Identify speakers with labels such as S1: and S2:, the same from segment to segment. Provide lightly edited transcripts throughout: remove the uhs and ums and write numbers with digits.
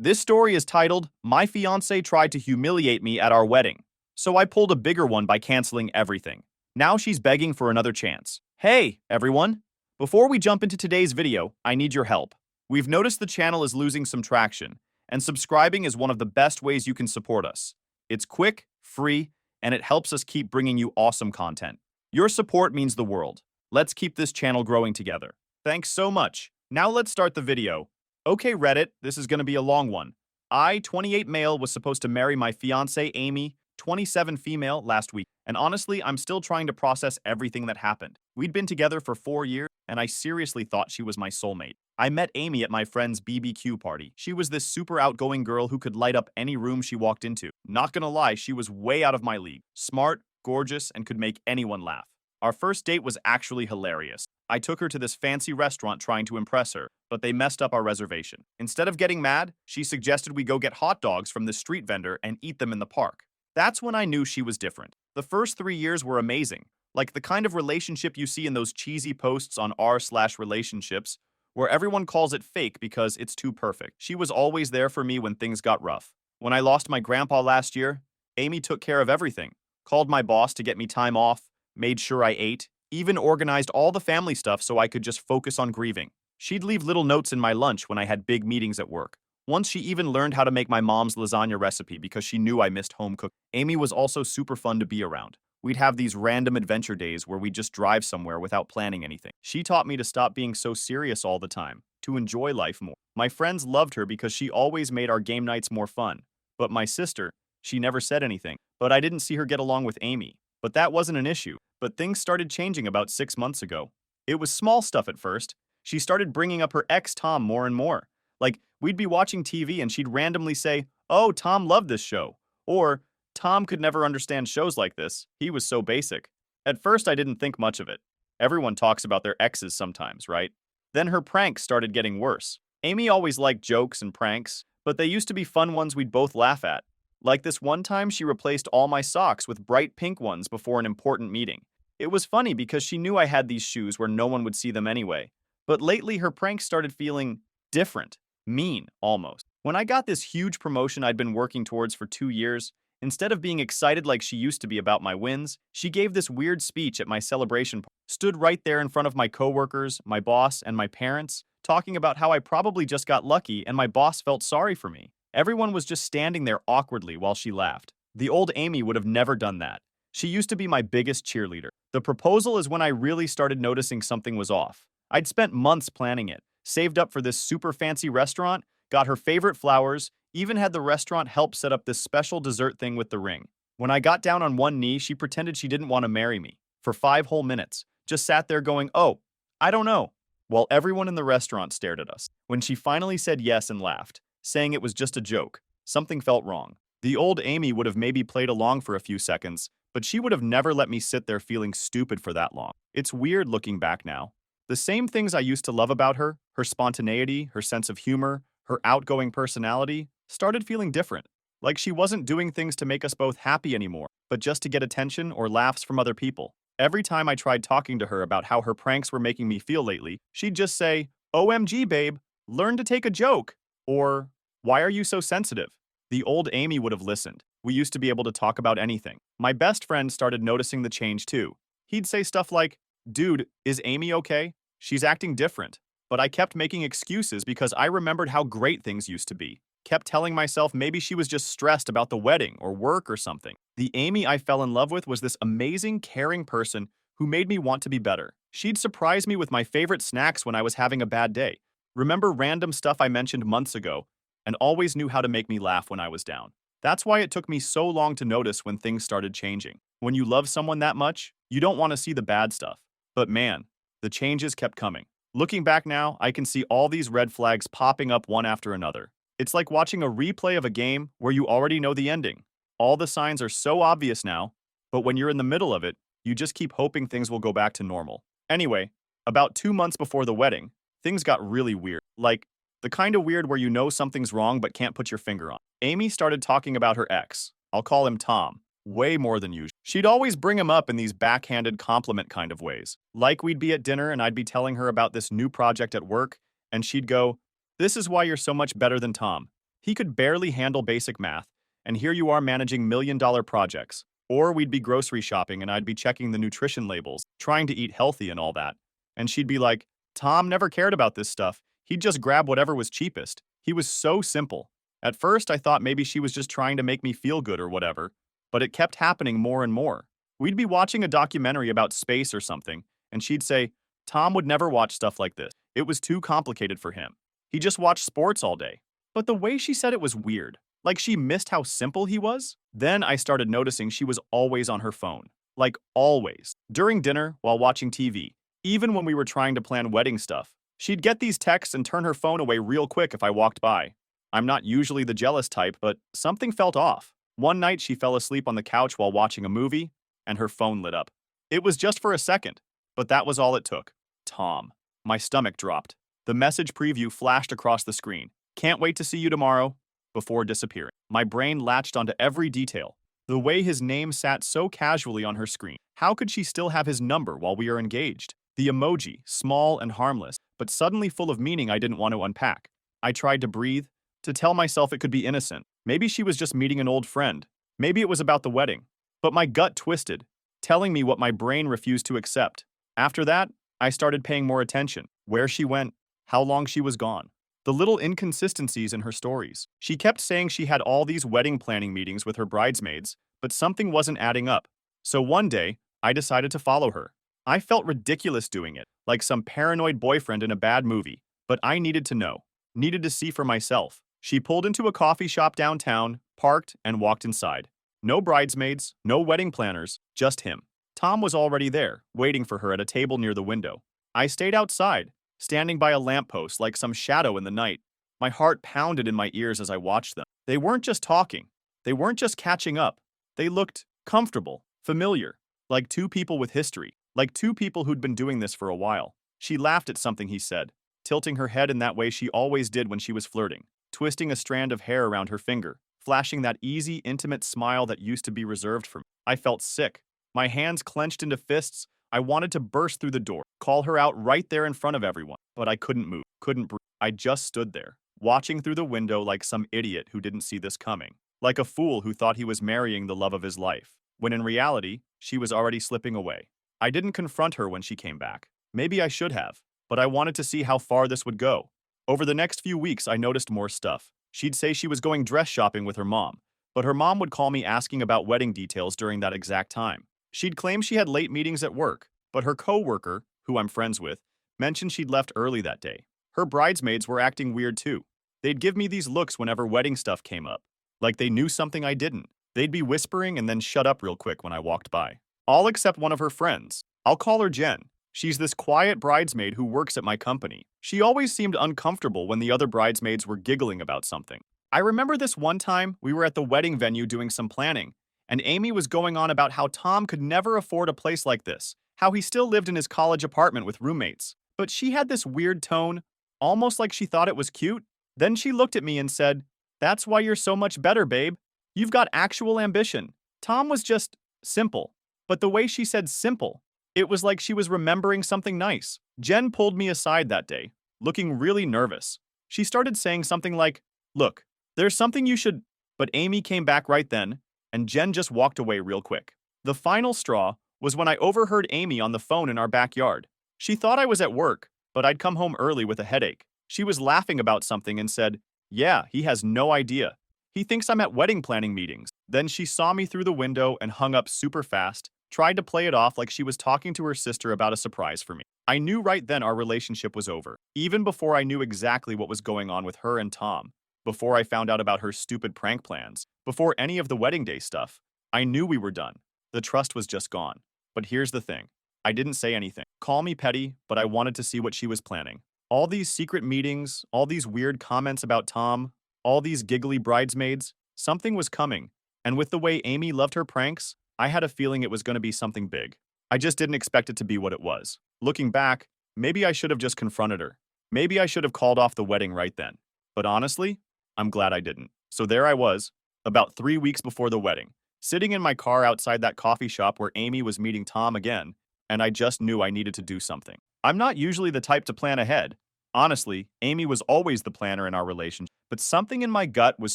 S1: This story is titled, My Fiancée Tried to Humiliate Me at Our Wedding. So I pulled a bigger one by canceling everything. Now she's begging for another chance. Hey, everyone! Before we jump into today's video, I need your help. We've noticed the channel is losing some traction, and subscribing is one of the best ways you can support us. It's quick, free, and it helps us keep bringing you awesome content. Your support means the world. Let's keep this channel growing together. Thanks so much. Now let's start the video. Okay, Reddit, this is going to be a long one. I, 28 male, was supposed to marry my fiancée, Amy, 27 female, last week. And honestly, I'm still trying to process everything that happened. We'd been together for 4 years, and I seriously thought she was my soulmate. I met Amy at my friend's BBQ party. She was this super outgoing girl who could light up any room she walked into. Not gonna lie, she was way out of my league. Smart, gorgeous, and could make anyone laugh. Our first date was actually hilarious. I took her to this fancy restaurant trying to impress her, but they messed up our reservation. Instead of getting mad, she suggested we go get hot dogs from the street vendor and eat them in the park. That's when I knew she was different. The first 3 years were amazing, like the kind of relationship you see in those cheesy posts on r/relationships, where everyone calls it fake because it's too perfect. She was always there for me when things got rough. When I lost my grandpa last year, Amy took care of everything, called my boss to get me time off, made sure I ate, even organized all the family stuff so I could just focus on grieving. She'd leave little notes in my lunch when I had big meetings at work. Once she even learned how to make my mom's lasagna recipe because she knew I missed home cooking. Amy was also super fun to be around. We'd have these random adventure days where we'd just drive somewhere without planning anything. She taught me to stop being so serious all the time, to enjoy life more. My friends loved her because she always made our game nights more fun. But my sister, she never said anything. But I didn't see her get along with Amy. But that wasn't an issue. But things started changing about 6 months ago. It was small stuff at first. She started bringing up her ex Tom more and more. Like, we'd be watching TV and she'd randomly say, "Oh, Tom loved this show." Or, "Tom could never understand shows like this. He was so basic." At first, I didn't think much of it. Everyone talks about their exes sometimes, right? Then her pranks started getting worse. Amy always liked jokes and pranks, but they used to be fun ones we'd both laugh at. Like this one time she replaced all my socks with bright pink ones before an important meeting. It was funny because she knew I had these shoes where no one would see them anyway. But lately, her pranks started feeling different. Mean, almost. When I got this huge promotion I'd been working towards for 2 years, instead of being excited like she used to be about my wins, she gave this weird speech at my celebration party. Stood right there in front of my coworkers, my boss, and my parents, talking about how I probably just got lucky and my boss felt sorry for me. Everyone was just standing there awkwardly while she laughed. The old Amy would have never done that. She used to be my biggest cheerleader. The proposal is when I really started noticing something was off. I'd spent months planning it. Saved up for this super fancy restaurant, got her favorite flowers, even had the restaurant help set up this special dessert thing with the ring. When I got down on one knee, she pretended she didn't want to marry me. For 5 whole minutes. Just sat there going, "Oh, I don't know," while everyone in the restaurant stared at us. When she finally said yes and laughed, saying it was just a joke, something felt wrong. The old Amy would have maybe played along for a few seconds, but she would have never let me sit there feeling stupid for that long. It's weird looking back now. The same things I used to love about her, her spontaneity, her sense of humor, her outgoing personality, started feeling different. Like she wasn't doing things to make us both happy anymore, but just to get attention or laughs from other people. Every time I tried talking to her about how her pranks were making me feel lately, she'd just say, "OMG, babe, learn to take a joke." Or, "Why are you so sensitive?" The old Amy would have listened. We used to be able to talk about anything. My best friend started noticing the change too. He'd say stuff like, "Dude, is Amy okay? She's acting different." But I kept making excuses because I remembered how great things used to be. Kept telling myself maybe she was just stressed about the wedding or work or something. The Amy I fell in love with was this amazing, caring person who made me want to be better. She'd surprise me with my favorite snacks when I was having a bad day. Remember random stuff I mentioned months ago, and always knew how to make me laugh when I was down. That's why it took me so long to notice when things started changing. When you love someone that much, you don't want to see the bad stuff. But man, the changes kept coming. Looking back now, I can see all these red flags popping up one after another. It's like watching a replay of a game where you already know the ending. All the signs are so obvious now, but when you're in the middle of it, you just keep hoping things will go back to normal. Anyway, about 2 months before the wedding, things got really weird. Like, the kind of weird where you know something's wrong but can't put your finger on. Amy started talking about her ex. I'll call him Tom. Way more than usual. She'd always bring him up in these backhanded compliment kind of ways. Like we'd be at dinner and I'd be telling her about this new project at work, and she'd go, "This is why you're so much better than Tom. He could barely handle basic math, and here you are managing million-dollar projects. Or we'd be grocery shopping and I'd be checking the nutrition labels, trying to eat healthy and all that. And she'd be like, Tom never cared about this stuff. He'd just grab whatever was cheapest. He was so simple. At first, I thought maybe she was just trying to make me feel good or whatever, but it kept happening more and more. We'd be watching a documentary about space or something, and she'd say, Tom would never watch stuff like this. It was too complicated for him. He just watched sports all day. But the way she said it was weird. Like she missed how simple he was? Then I started noticing she was always on her phone. Like always. During dinner, while watching TV. Even when we were trying to plan wedding stuff. She'd get these texts and turn her phone away real quick if I walked by. I'm not usually the jealous type, but something felt off. One night she fell asleep on the couch while watching a movie, and her phone lit up. It was just for a second, but that was all it took. Tom. My stomach dropped. The message preview flashed across the screen. Can't wait to see you tomorrow. Before disappearing. My brain latched onto every detail. The way his name sat so casually on her screen. How could she still have his number while we are engaged? The emoji, small and harmless, but suddenly full of meaning I didn't want to unpack. I tried to breathe, to tell myself it could be innocent. Maybe she was just meeting an old friend. Maybe it was about the wedding. But my gut twisted, telling me what my brain refused to accept. After that, I started paying more attention. Where she went, how long she was gone. The little inconsistencies in her stories. She kept saying she had all these wedding planning meetings with her bridesmaids, but something wasn't adding up. So one day, I decided to follow her. I felt ridiculous doing it, like some paranoid boyfriend in a bad movie, but I needed to know, needed to see for myself. She pulled into a coffee shop downtown, parked, and walked inside. No bridesmaids, no wedding planners, just him. Tom was already there, waiting for her at a table near the window. I stayed outside, standing by a lamppost like some shadow in the night. My heart pounded in my ears as I watched them. They weren't just talking. They weren't just catching up. They looked comfortable, familiar, like two people with history, like two people who'd been doing this for a while. She laughed at something he said, tilting her head in that way she always did when she was flirting, twisting a strand of hair around her finger, flashing that easy, intimate smile that used to be reserved for me. I felt sick. My hands clenched into fists. I wanted to burst through the door, call her out right there in front of everyone, but I couldn't move, couldn't breathe. I just stood there, watching through the window like some idiot who didn't see this coming, like a fool who thought he was marrying the love of his life, when in reality, she was already slipping away. I didn't confront her when she came back. Maybe I should have, but I wanted to see how far this would go. Over the next few weeks, I noticed more stuff. She'd say she was going dress shopping with her mom, but her mom would call me asking about wedding details during that exact time. She'd claim she had late meetings at work, but her co-worker, who I'm friends with, mentioned she'd left early that day. Her bridesmaids were acting weird too. They'd give me these looks whenever wedding stuff came up, like they knew something I didn't. They'd be whispering and then shut up real quick when I walked by. All except one of her friends. I'll call her Jen. She's this quiet bridesmaid who works at my company. She always seemed uncomfortable when the other bridesmaids were giggling about something. I remember this one time we were at the wedding venue doing some planning, and Amy was going on about how Tom could never afford a place like this, how he still lived in his college apartment with roommates. But she had this weird tone, almost like she thought it was cute. Then she looked at me and said, "That's why you're so much better, babe. You've got actual ambition." Tom was just simple. But the way she said simple, it was like she was remembering something nice. Jen pulled me aside that day, looking really nervous. She started saying something like, "Look, there's something you should..." But Amy came back right then, and Jen just walked away real quick. The final straw was when I overheard Amy on the phone in our backyard. She thought I was at work, but I'd come home early with a headache. She was laughing about something and said, "Yeah, he has no idea. He thinks I'm at wedding planning meetings." Then she saw me through the window and hung up super fast, tried to play it off like she was talking to her sister about a surprise for me. I knew right then our relationship was over, even before I knew exactly what was going on with her and Tom. Before I found out about her stupid prank plans, before any of the wedding day stuff, I knew we were done. The trust was just gone. But here's the thing. I didn't say anything. Call me petty, but I wanted to see what she was planning. All these secret meetings, all these weird comments about Tom, all these giggly bridesmaids, something was coming. And with the way Amy loved her pranks, I had a feeling it was going to be something big. I just didn't expect it to be what it was. Looking back, maybe I should have just confronted her. Maybe I should have called off the wedding right then. But honestly, I'm glad I didn't. So there I was, about 3 weeks before the wedding, sitting in my car outside that coffee shop where Amy was meeting Tom again, and I just knew I needed to do something. I'm not usually the type to plan ahead, Honestly, Amy was always the planner in our relationship, but something in my gut was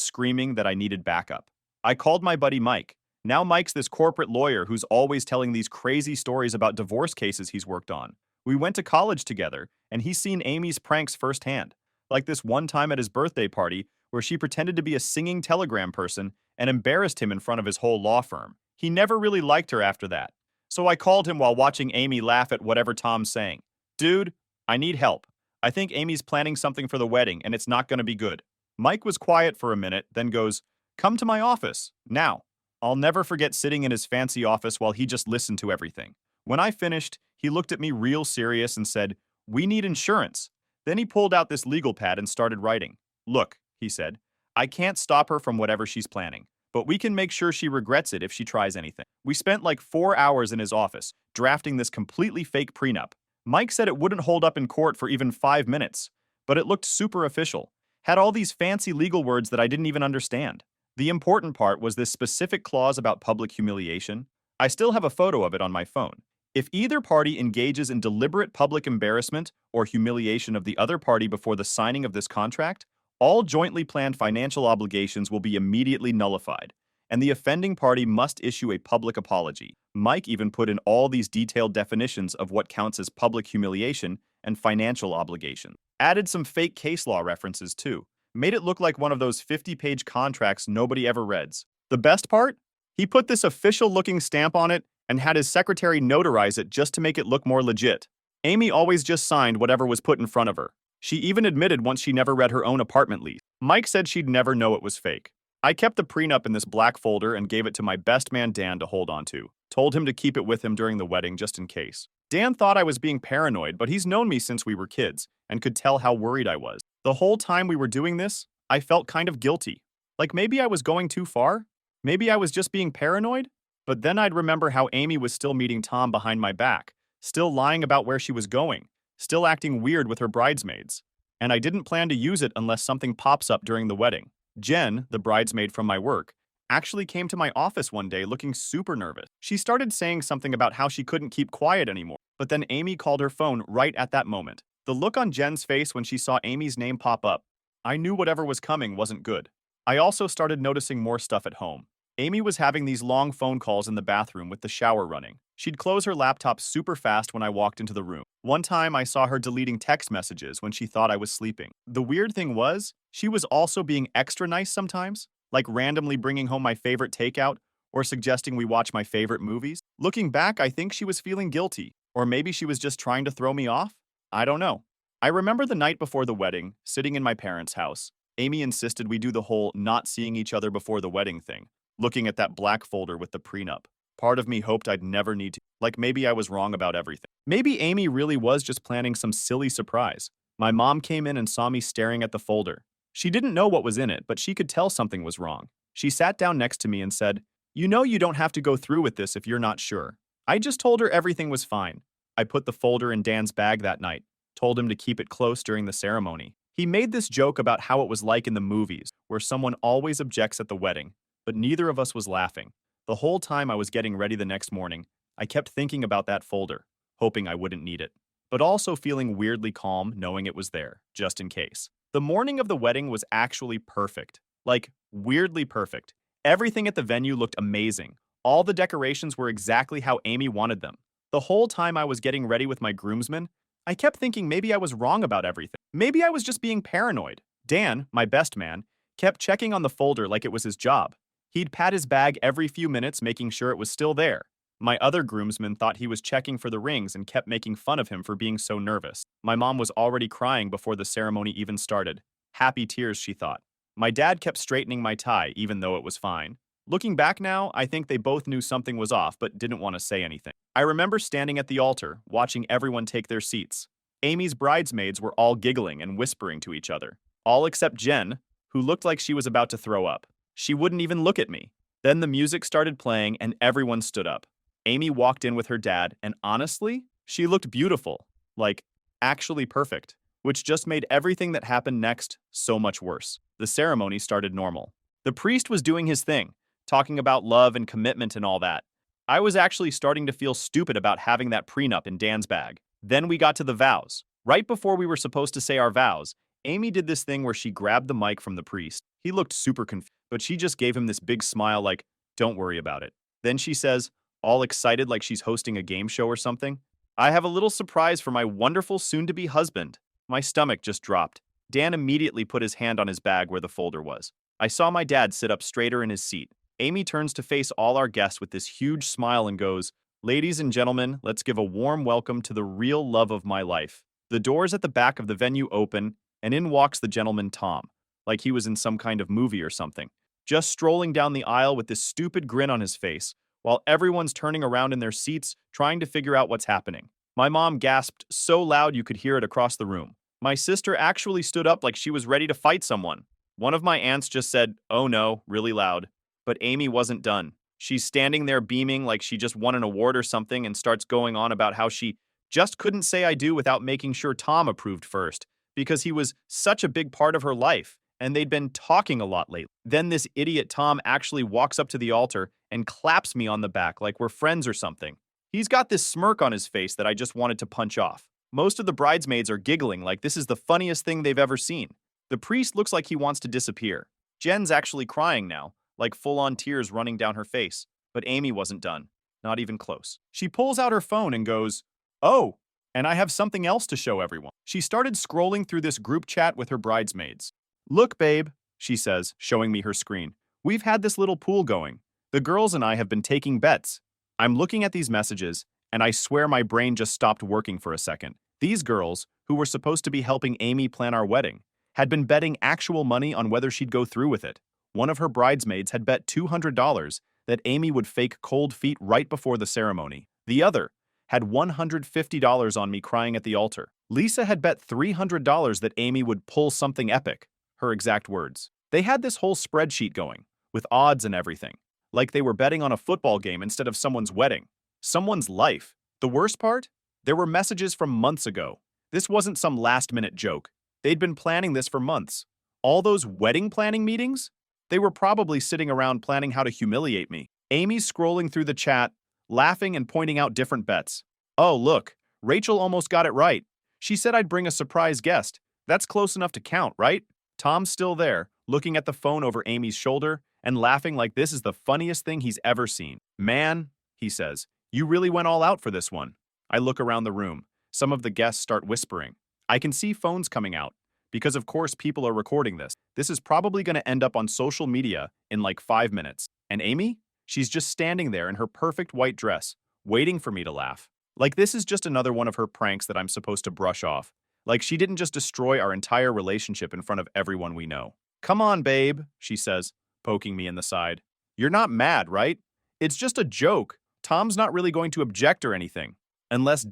S1: screaming that I needed backup. I called my buddy Mike. Now Mike's this corporate lawyer who's always telling these crazy stories about divorce cases he's worked on. We went to college together, and he's seen Amy's pranks firsthand. Like this one time at his birthday party where she pretended to be a singing telegram person and embarrassed him in front of his whole law firm. He never really liked her after that. So I called him while watching Amy laugh at whatever Tom's saying. Dude, I need help. I think Amy's planning something for the wedding and it's not going to be good. Mike was quiet for a minute, then goes, "Come to my office, now." I'll never forget sitting in his fancy office while he just listened to everything. When I finished, he looked at me real serious and said, "We need insurance." Then he pulled out this legal pad and started writing. "Look," he said, "I can't stop her from whatever she's planning, but we can make sure she regrets it if she tries anything." We spent like 4 hours in his office, drafting this completely fake prenup. Mike said it wouldn't hold up in court for even 5 minutes, but it looked super official. Had all these fancy legal words that I didn't even understand. The important part was this specific clause about public humiliation. I still have a photo of it on my phone. If either party engages in deliberate public embarrassment or humiliation of the other party before the signing of this contract, all jointly planned financial obligations will be immediately nullified, and the offending party must issue a public apology. Mike even put in all these detailed definitions of what counts as public humiliation and financial obligation. Added some fake case law references too. Made it look like one of those 50-page contracts nobody ever reads. The best part? He put this official-looking stamp on it and had his secretary notarize it just to make it look more legit. Amy always just signed whatever was put in front of her. She even admitted once she never read her own apartment lease. Mike said she'd never know it was fake. I kept the prenup in this black folder and gave it to my best man Dan to hold on to. Told him to keep it with him during the wedding just in case. Dan thought I was being paranoid, but he's known me since we were kids and could tell how worried I was. The whole time we were doing this, I felt kind of guilty. Like maybe I was going too far? Maybe I was just being paranoid? But then I'd remember how Amy was still meeting Tom behind my back, still lying about where she was going, still acting weird with her bridesmaids. And I didn't plan to use it unless something pops up during the wedding. Jen, the bridesmaid from my work, actually came to my office one day looking super nervous. She started saying something about how she couldn't keep quiet anymore, but then Amy called her phone right at that moment. The look on Jen's face when she saw Amy's name pop up, I knew whatever was coming wasn't good. I also started noticing more stuff at home. Amy was having these long phone calls in the bathroom with the shower running. She'd close her laptop super fast when I walked into the room. One time I saw her deleting text messages when she thought I was sleeping. The weird thing was, she was also being extra nice sometimes, like randomly bringing home my favorite takeout or suggesting we watch my favorite movies. Looking back, I think she was feeling guilty, or maybe she was just trying to throw me off. I don't know. I remember the night before the wedding, sitting in my parents' house. Amy insisted we do the whole not seeing each other before the wedding thing, looking at that black folder with the prenup. Part of me hoped I'd never need to. Like maybe I was wrong about everything. Maybe Amy really was just planning some silly surprise. My mom came in and saw me staring at the folder. She didn't know what was in it, but she could tell something was wrong. She sat down next to me and said, "You know you don't have to go through with this if you're not sure." I just told her everything was fine. I put the folder in Dan's bag that night, told him to keep it close during the ceremony. He made this joke about how it was like in the movies, where someone always objects at the wedding, but neither of us was laughing. The whole time I was getting ready the next morning, I kept thinking about that folder, hoping I wouldn't need it, but also feeling weirdly calm knowing it was there, just in case. The morning of the wedding was actually perfect. Like, weirdly perfect. Everything at the venue looked amazing. All the decorations were exactly how Amy wanted them. The whole time I was getting ready with my groomsmen, I kept thinking maybe I was wrong about everything. Maybe I was just being paranoid. Dan, my best man, kept checking on the folder like it was his job. He'd pat his bag every few minutes, making sure it was still there. My other groomsmen thought he was checking for the rings and kept making fun of him for being so nervous. My mom was already crying before the ceremony even started. Happy tears, she thought. My dad kept straightening my tie, even though it was fine. Looking back now, I think they both knew something was off but didn't want to say anything. I remember standing at the altar, watching everyone take their seats. Amy's bridesmaids were all giggling and whispering to each other. All except Jen, who looked like she was about to throw up. She wouldn't even look at me. Then the music started playing and everyone stood up. Amy walked in with her dad, and honestly, she looked beautiful. Like, actually perfect. Which just made everything that happened next so much worse. The ceremony started normal. The priest was doing his thing, talking about love and commitment and all that. I was actually starting to feel stupid about having that prenup in Dan's bag. Then we got to the vows. Right before we were supposed to say our vows, Amy did this thing where she grabbed the mic from the priest. He looked super confused, but she just gave him this big smile like, don't worry about it. Then she says, all excited like she's hosting a game show or something, I have a little surprise for my wonderful soon-to-be husband. My stomach just dropped. Dan immediately put his hand on his bag where the folder was. I saw my dad sit up straighter in his seat. Amy turns to face all our guests with this huge smile and goes, ladies and gentlemen, let's give a warm welcome to the real love of my life. The doors at the back of the venue open, and in walks the gentleman Tom, like he was in some kind of movie or something, just strolling down the aisle with this stupid grin on his face, while everyone's turning around in their seats trying to figure out what's happening. My mom gasped so loud you could hear it across the room. My sister actually stood up like she was ready to fight someone. One of my aunts just said, oh no, really loud. But Amy wasn't done. She's standing there beaming like she just won an award or something and starts going on about how she just couldn't say I do without making sure Tom approved first, because he was such a big part of her life, and they'd been talking a lot lately. Then this idiot Tom actually walks up to the altar and claps me on the back like we're friends or something. He's got this smirk on his face that I just wanted to punch off. Most of the bridesmaids are giggling like this is the funniest thing they've ever seen. The priest looks like he wants to disappear. Jen's actually crying now, like full-on tears running down her face. But Amy wasn't done. Not even close. She pulls out her phone and goes, oh, and I have something else to show everyone. She started scrolling through this group chat with her bridesmaids. Look, babe, she says, showing me her screen. We've had this little pool going. The girls and I have been taking bets. I'm looking at these messages, and I swear my brain just stopped working for a second. These girls, who were supposed to be helping Amy plan our wedding, had been betting actual money on whether she'd go through with it. One of her bridesmaids had bet $200 that Amy would fake cold feet right before the ceremony. The other had $150 on me crying at the altar. Lisa had bet $300 that Amy would pull something epic, her exact words. They had this whole spreadsheet going, with odds and everything, like they were betting on a football game instead of someone's wedding, someone's life. The worst part? There were messages from months ago. This wasn't some last-minute joke. They'd been planning this for months. All those wedding planning meetings? They were probably sitting around planning how to humiliate me. Amy's scrolling through the chat, laughing and pointing out different bets. Oh, look, Rachel almost got it right. She said I'd bring a surprise guest. That's close enough to count, right? Tom's still there, looking at the phone over Amy's shoulder and laughing like this is the funniest thing he's ever seen. Man, he says, you really went all out for this one. I look around the room. Some of the guests start whispering. I can see phones coming out, because of course people are recording this. This is probably going to end up on social media in like 5 minutes. And Amy? She's just standing there in her perfect white dress, waiting for me to laugh. Like this is just another one of her pranks that I'm supposed to brush off. Like she didn't just destroy our entire relationship in front of everyone we know. Come on, babe, she says, poking me in the side. You're not mad, right? It's just a joke. Tom's not really going to object or anything. Unless ...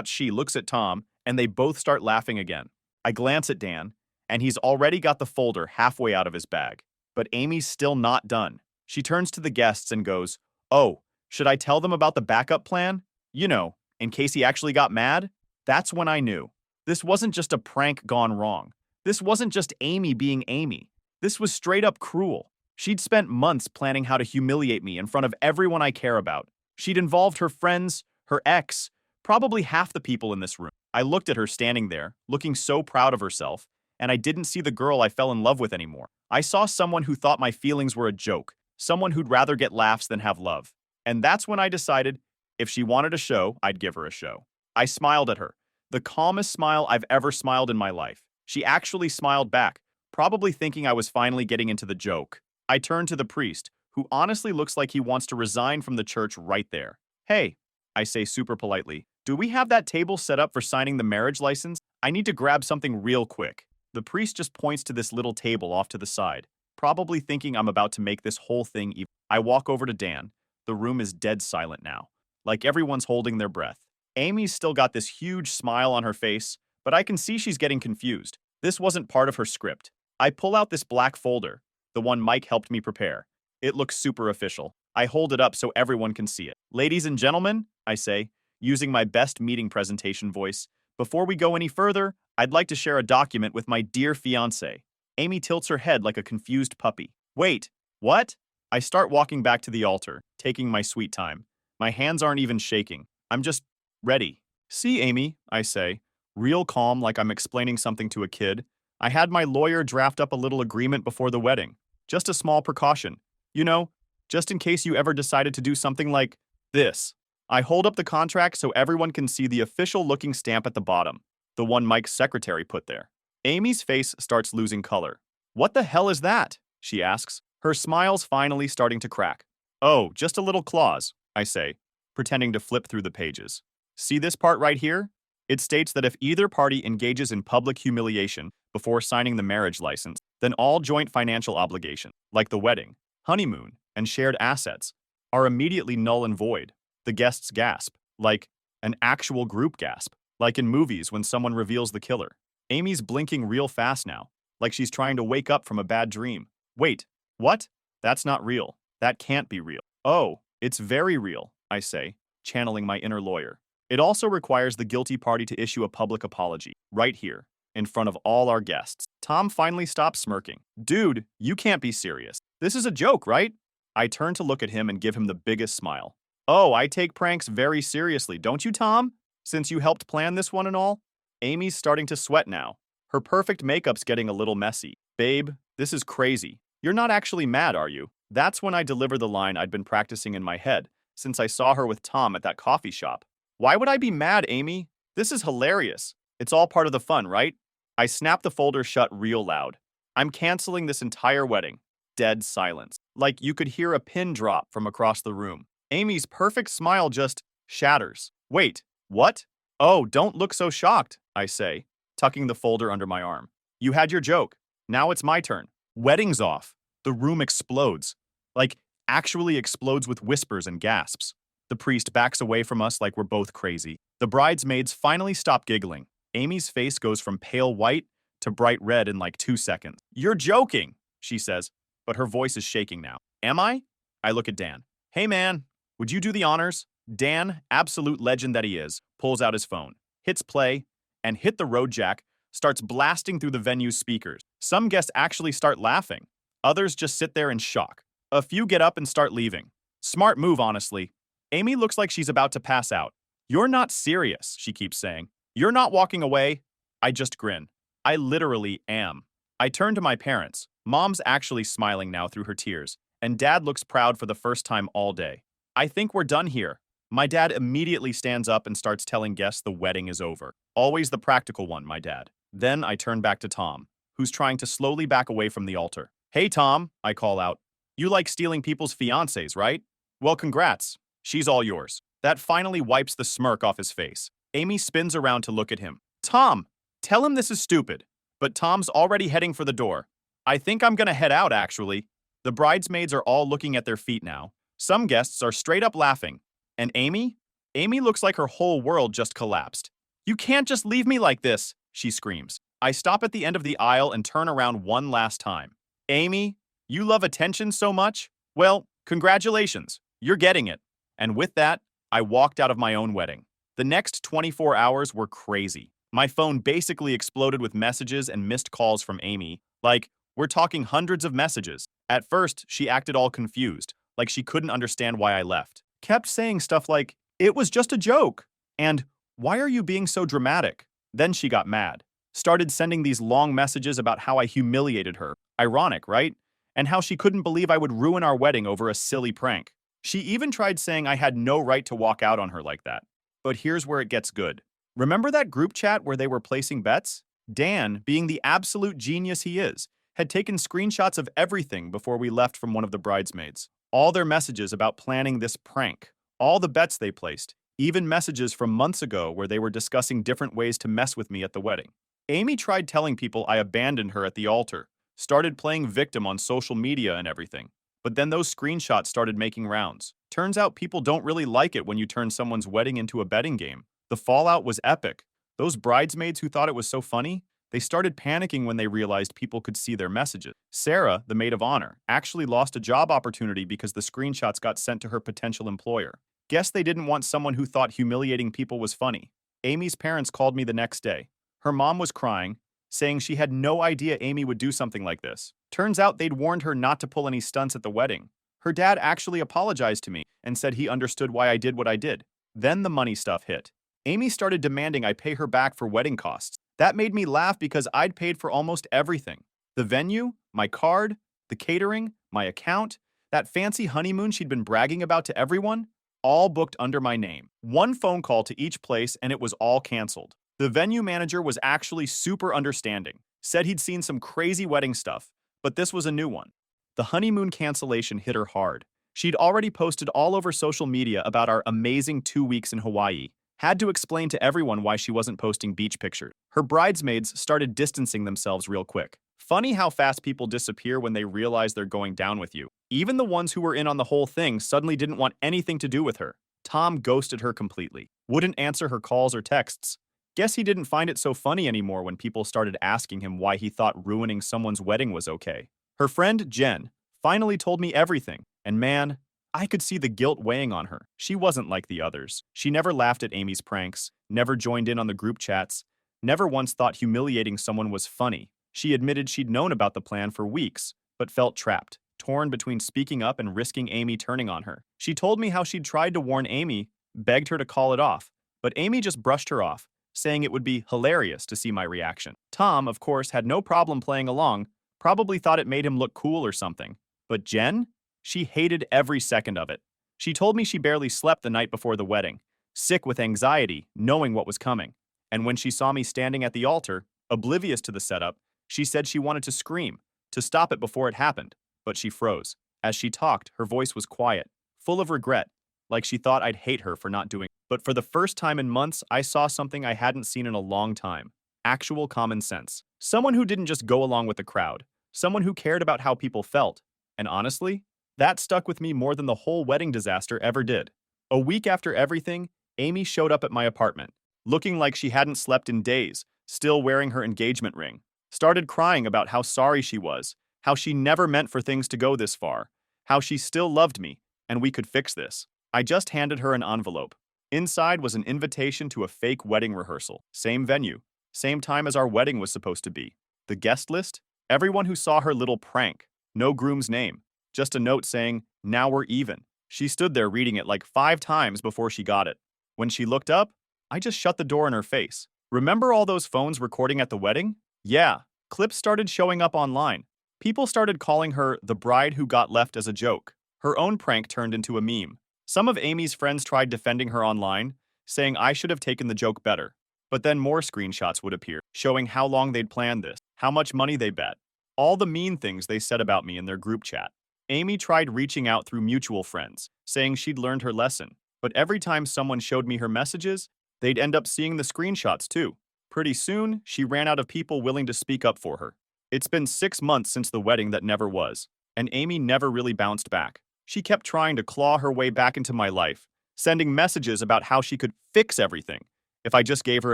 S1: she looks at Tom, and they both start laughing again. I glance at Dan, and he's already got the folder halfway out of his bag. But Amy's still not done. She turns to the guests and goes, oh, should I tell them about the backup plan? You know, in case he actually got mad? That's when I knew. This wasn't just a prank gone wrong. This wasn't just Amy being Amy. This was straight up cruel. She'd spent months planning how to humiliate me in front of everyone I care about. She'd involved her friends, her ex, probably half the people in this room. I looked at her standing there, looking so proud of herself, and I didn't see the girl I fell in love with anymore. I saw someone who thought my feelings were a joke, someone who'd rather get laughs than have love. And that's when I decided if she wanted a show, I'd give her a show. I smiled at her, the calmest smile I've ever smiled in my life. She actually smiled back, probably thinking I was finally getting into the joke. I turned to the priest, who honestly looks like he wants to resign from the church right there. Hey, I say super politely, do we have that table set up for signing the marriage license? I need to grab something real quick. The priest just points to this little table off to the side, probably thinking I'm about to make this whole thing even. I walk over to Dan. The room is dead silent now, like everyone's holding their breath. Amy's still got this huge smile on her face, but I can see she's getting confused. This wasn't part of her script. I pull out this black folder, the one Mike helped me prepare. It looks super official. I hold it up so everyone can see it. Ladies and gentlemen, I say, using my best meeting presentation voice, before we go any further, I'd like to share a document with my dear fiancé. Amy tilts her head like a confused puppy. Wait, what? I start walking back to the altar, taking my sweet time. My hands aren't even shaking. I'm just ready. See, Amy, I say, real calm like I'm explaining something to a kid. I had my lawyer draft up a little agreement before the wedding. Just a small precaution. You know, just in case you ever decided to do something like this. I hold up the contract so everyone can see the official-looking stamp at the bottom, the one Mike's secretary put there. Amy's face starts losing color. "What the hell is that?" she asks, her smile's finally starting to crack. "Oh, just a little clause," I say, pretending to flip through the pages. "See this part right here? It states that if either party engages in public humiliation before signing the marriage license, then all joint financial obligations, like the wedding, honeymoon, and shared assets, are immediately null and void." The guests gasp, like an actual group gasp, like in movies when someone reveals the killer. Amy's blinking real fast now, like she's trying to wake up from a bad dream. "Wait, what? That's not real. That can't be real." "Oh, it's very real," I say, channeling my inner lawyer. "It also requires the guilty party to issue a public apology, right here, in front of all our guests." Tom finally stops smirking. "Dude, you can't be serious. This is a joke, right?" I turn to look at him and give him the biggest smile. "Oh, I take pranks very seriously, don't you, Tom? Since you helped plan this one and all?" Amy's starting to sweat now. Her perfect makeup's getting a little messy. "Babe, this is crazy. You're not actually mad, are you?" That's when I deliver the line I'd been practicing in my head since I saw her with Tom at that coffee shop. "Why would I be mad, Amy? This is hilarious. It's all part of the fun, right?" I snap the folder shut real loud. "I'm canceling this entire wedding." Dead silence. Like you could hear a pin drop from across the room. Amy's perfect smile just shatters. "Wait, what?" "Oh, don't look so shocked," I say, tucking the folder under my arm. "You had your joke. Now it's my turn." Wedding's off. The room explodes. Like, actually explodes with whispers and gasps. The priest backs away from us like we're both crazy. The bridesmaids finally stop giggling. Amy's face goes from pale white to bright red in like 2 seconds. "You're joking," she says, but her voice is shaking now. "Am I?" I look at Dan. "Hey man, would you do the honors?" Dan, absolute legend that he is, pulls out his phone, hits play, and Hit the Road Jack starts blasting through the venue's speakers. Some guests actually start laughing. Others just sit there in shock. A few get up and start leaving. Smart move, honestly. Amy looks like she's about to pass out. "You're not serious," she keeps saying. "You're not walking away." I just grin. I literally am. I turn to my parents. Mom's actually smiling now through her tears, and Dad looks proud for the first time all day. "I think we're done here." My dad immediately stands up and starts telling guests the wedding is over. Always the practical one, my dad. Then I turn back to Tom, who's trying to slowly back away from the altar. "Hey, Tom," I call out. "You like stealing people's fiancés, right? Well, congrats. She's all yours." That finally wipes the smirk off his face. Amy spins around to look at him. "Tom, tell him this is stupid." But Tom's already heading for the door. "I think I'm gonna head out, actually." The bridesmaids are all looking at their feet now. Some guests are straight up laughing. And Amy? Amy looks like her whole world just collapsed. "You can't just leave me like this," she screams. I stop at the end of the aisle and turn around one last time. "Amy, you love attention so much? Well, congratulations, you're getting it." And with that, I walked out of my own wedding. The next 24 hours were crazy. My phone basically exploded with messages and missed calls from Amy. Like, we're talking hundreds of messages. At first, she acted all confused, like she couldn't understand why I left. Kept saying stuff like, "It was just a joke," and "Why are you being so dramatic?" Then she got mad. Started sending these long messages about how I humiliated her. Ironic, right? And how she couldn't believe I would ruin our wedding over a silly prank. She even tried saying I had no right to walk out on her like that. But here's where it gets good. Remember that group chat where they were placing bets? Dan, being the absolute genius he is, had taken screenshots of everything before we left from one of the bridesmaids. All their messages about planning this prank, all the bets they placed, even messages from months ago where they were discussing different ways to mess with me at the wedding. Amy tried telling people I abandoned her at the altar, started playing victim on social media and everything. But then those screenshots started making rounds. Turns out people don't really like it when you turn someone's wedding into a betting game. The fallout was epic. Those bridesmaids who thought it was so funny, they started panicking when they realized people could see their messages. Sarah, the maid of honor, actually lost a job opportunity because the screenshots got sent to her potential employer. Guess they didn't want someone who thought humiliating people was funny. Amy's parents called me the next day. Her mom was crying, saying she had no idea Amy would do something like this. Turns out they'd warned her not to pull any stunts at the wedding. Her dad actually apologized to me and said he understood why I did what I did. Then the money stuff hit. Amy started demanding I pay her back for wedding costs. That made me laugh because I'd paid for almost everything. The venue, my card, the catering, my account, that fancy honeymoon she'd been bragging about to everyone, all booked under my name. One phone call to each place and it was all canceled. The venue manager was actually super understanding, said he'd seen some crazy wedding stuff, but this was a new one. The honeymoon cancellation hit her hard. She'd already posted all over social media about our amazing 2 weeks in Hawaii, had to explain to everyone why she wasn't posting beach pictures. Her bridesmaids started distancing themselves real quick. Funny how fast people disappear when they realize they're going down with you. Even the ones who were in on the whole thing suddenly didn't want anything to do with her. Tom ghosted her completely. Wouldn't answer her calls or texts. Guess he didn't find it so funny anymore when people started asking him why he thought ruining someone's wedding was okay. Her friend, Jen, finally told me everything, and man, I could see the guilt weighing on her. She wasn't like the others. She never laughed at Amy's pranks, never joined in on the group chats, never once thought humiliating someone was funny. She admitted she'd known about the plan for weeks, but felt trapped, torn between speaking up and risking Amy turning on her. She told me how she'd tried to warn Amy, begged her to call it off, but Amy just brushed her off, saying it would be hilarious to see my reaction. Tom, of course, had no problem playing along, probably thought it made him look cool or something. But Jen? She hated every second of it. She told me she barely slept the night before the wedding, sick with anxiety, knowing what was coming. And when she saw me standing at the altar, oblivious to the setup, she said she wanted to scream, to stop it before it happened, but she froze. As she talked, her voice was quiet, full of regret, like she thought I'd hate her for not doing it. But for the first time in months, I saw something I hadn't seen in a long time. Actual common sense. Someone who didn't just go along with the crowd. Someone who cared about how people felt. And honestly, that stuck with me more than the whole wedding disaster ever did. A week after everything, Amy showed up at my apartment, looking like she hadn't slept in days, still wearing her engagement ring. Started crying about how sorry she was, how she never meant for things to go this far, how she still loved me, and we could fix this. I just handed her an envelope. Inside was an invitation to a fake wedding rehearsal. Same venue, same time as our wedding was supposed to be. The guest list? Everyone who saw her little prank. No groom's name. Just a note saying, "Now we're even." She stood there reading it like 5 times before she got it. When she looked up, I just shut the door in her face. Remember all those phones recording at the wedding? Yeah, clips started showing up online. People started calling her the bride who got left as a joke. Her own prank turned into a meme. Some of Amy's friends tried defending her online, saying I should have taken the joke better. But then more screenshots would appear, showing how long they'd planned this, how much money they bet, all the mean things they said about me in their group chat. Amy tried reaching out through mutual friends, saying she'd learned her lesson. But every time someone showed me her messages, they'd end up seeing the screenshots too. Pretty soon, she ran out of people willing to speak up for her. It's been 6 months since the wedding that never was, and Amy never really bounced back. She kept trying to claw her way back into my life, sending messages about how she could fix everything if I just gave her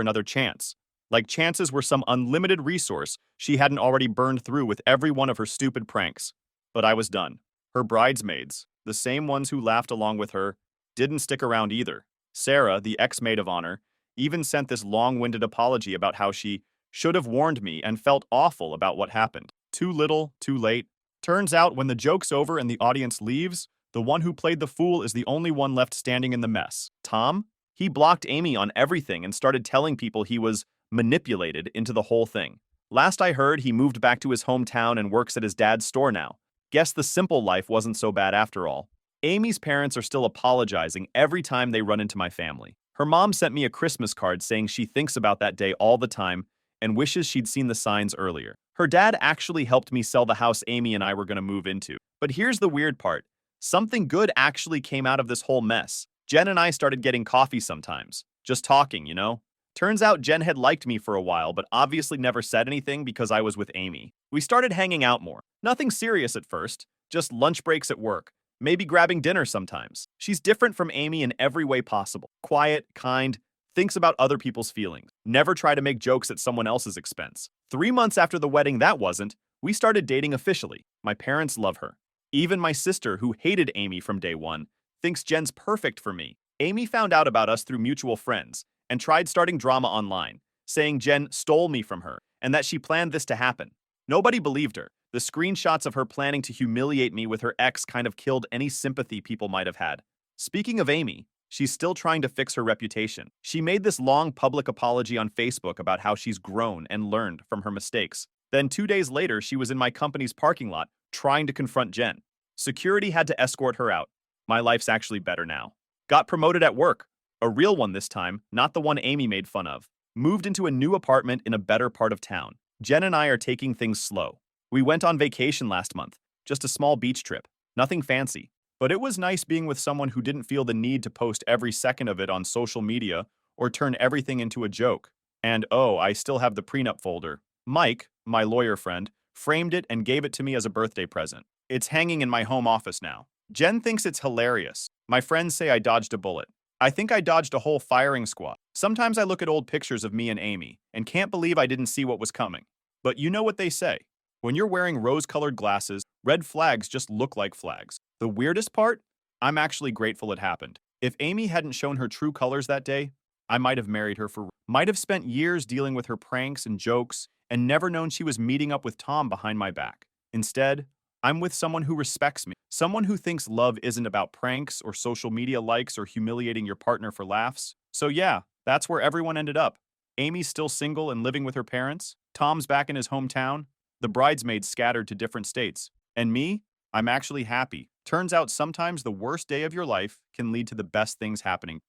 S1: another chance. Like chances were some unlimited resource she hadn't already burned through with every one of her stupid pranks. But I was done. Her bridesmaids, the same ones who laughed along with her, didn't stick around either. Sarah, the ex-maid of honor, even sent this long-winded apology about how she should have warned me and felt awful about what happened. Too little, too late. Turns out when the joke's over and the audience leaves, the one who played the fool is the only one left standing in the mess. Tom? He blocked Amy on everything and started telling people he was manipulated into the whole thing. Last I heard, he moved back to his hometown and works at his dad's store now. Guess the simple life wasn't so bad after all. Amy's parents are still apologizing every time they run into my family. Her mom sent me a Christmas card saying she thinks about that day all the time and wishes she'd seen the signs earlier. Her dad actually helped me sell the house Amy and I were going to move into. But here's the weird part. Something good actually came out of this whole mess. Jen and I started getting coffee sometimes. Just talking, you know? Turns out Jen had liked me for a while, but obviously never said anything because I was with Amy. We started hanging out more. Nothing serious at first, just lunch breaks at work. Maybe grabbing dinner sometimes. She's different from Amy in every way possible. Quiet, kind, thinks about other people's feelings. Never try to make jokes at someone else's expense. 3 months after the wedding that wasn't, we started dating officially. My parents love her. Even my sister, who hated Amy from day one, thinks Jen's perfect for me. Amy found out about us through mutual friends and tried starting drama online, saying Jen stole me from her and that she planned this to happen. Nobody believed her. The screenshots of her planning to humiliate me with her ex kind of killed any sympathy people might have had. Speaking of Amy, She's still trying to fix her reputation. She made this long public apology on Facebook about how she's grown and learned from her mistakes. Then 2 days later, she was in my company's parking lot trying to confront Jen. Security had to escort her out. My life's actually better now. Got promoted at work. A real one this time, not the one Amy made fun of. Moved into a new apartment in a better part of town. Jen and I are taking things slow. We went on vacation last month. Just a small beach trip. Nothing fancy. But it was nice being with someone who didn't feel the need to post every second of it on social media or turn everything into a joke. And oh, I still have the prenup folder. Mike, my lawyer friend, framed it and gave it to me as a birthday present. It's hanging in my home office now. Jen thinks it's hilarious. My friends say I dodged a bullet. I think I dodged a whole firing squad. Sometimes I look at old pictures of me and Amy and can't believe I didn't see what was coming. But you know what they say. When you're wearing rose-colored glasses, red flags just look like flags. The weirdest part? I'm actually grateful it happened. If Amy hadn't shown her true colors that day, I might have married her for might have spent years dealing with her pranks and jokes and never known she was meeting up with Tom behind my back. Instead, I'm with someone who respects me, someone who thinks love isn't about pranks or social media likes or humiliating your partner for laughs. So yeah, that's where everyone ended up. Amy's still single and living with her parents. Tom's back in his hometown. The bridesmaids scattered to different states. And me? I'm actually happy. Turns out sometimes the worst day of your life can lead to the best things happening.